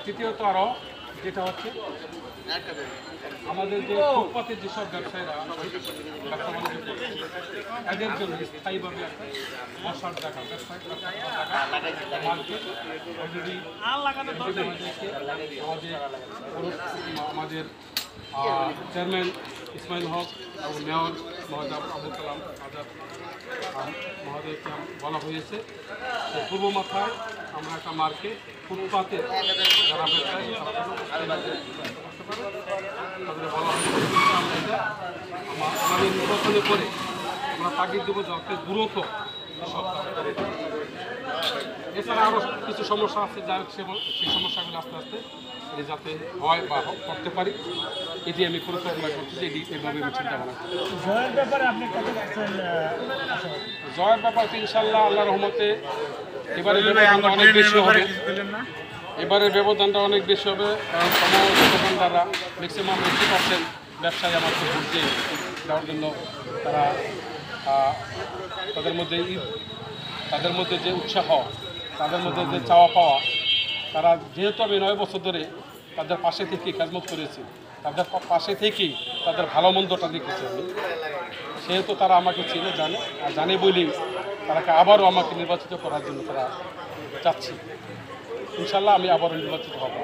তৃতীয়ত আরও যেটা হচ্ছে আমাদের যে ফুটপাতের যেসব ব্যবসায়ীরা ব্যবসা বাণিজ্য করছে এদের জন্য স্থায়ীভাবে একটা বসার জায়গা ব্যবসায় মার্কেট অলরেডি আমাদের চেয়ারম্যান ইসমাইল হক এবং মেয়র মহোদয় আবুল কালাম আজাদ মহোদয়কে বলা হয়েছে পূর্ব মাথায় আমরা একটা মার্কেট ফুটপাতে যারা ব্যবসায়ী তাদের বলা হয়েছে আমাদের নির্বাচনে করে আমরা তাগিদ দেবো যাতে দ্রুত এছাড়া আরও কিছু সমস্যা আছে যা সেই সমস্যাগুলো আস্তে আস্তে যাতে হয় বা করতে পারি এটি আমি পরিকল্পনা করছি যে এইভাবে আমি চিন্তা ভাবনা করি। জয়ের ব্যাপারে আপনি কত জয়ের ব্যাপারে ইনশাল্লাহ আল্লাহ রহমতে এবারে ব্যবধানটা অনেক বেশি হবে। এবারের ব্যবধানটা অনেক বেশি হবে কারণ সমস্ত দোকানদাররা ম্যাক্সিমাম 80% ব্যবসায়ী আমাকে ভোট দিয়ে দেওয়ার জন্য তারা তাদের মধ্যে যে উৎসাহ তাদের মধ্যে যে চাওয়া পাওয়া তারা যেহেতু আমি 9 বছর ধরে তাদের পাশে থেকে খেদমত করেছি তাদের পাশে থেকেই তাদের ভালো মন্দটা দেখেছি আমি সেহেতু তারা আমাকে চিনে জানে আর জানে বলেই তারাকে আবারও আমাকে নির্বাচিত করার জন্য তারা চাচ্ছি ইনশাল্লাহ আমি আবারও নির্বাচিত হব।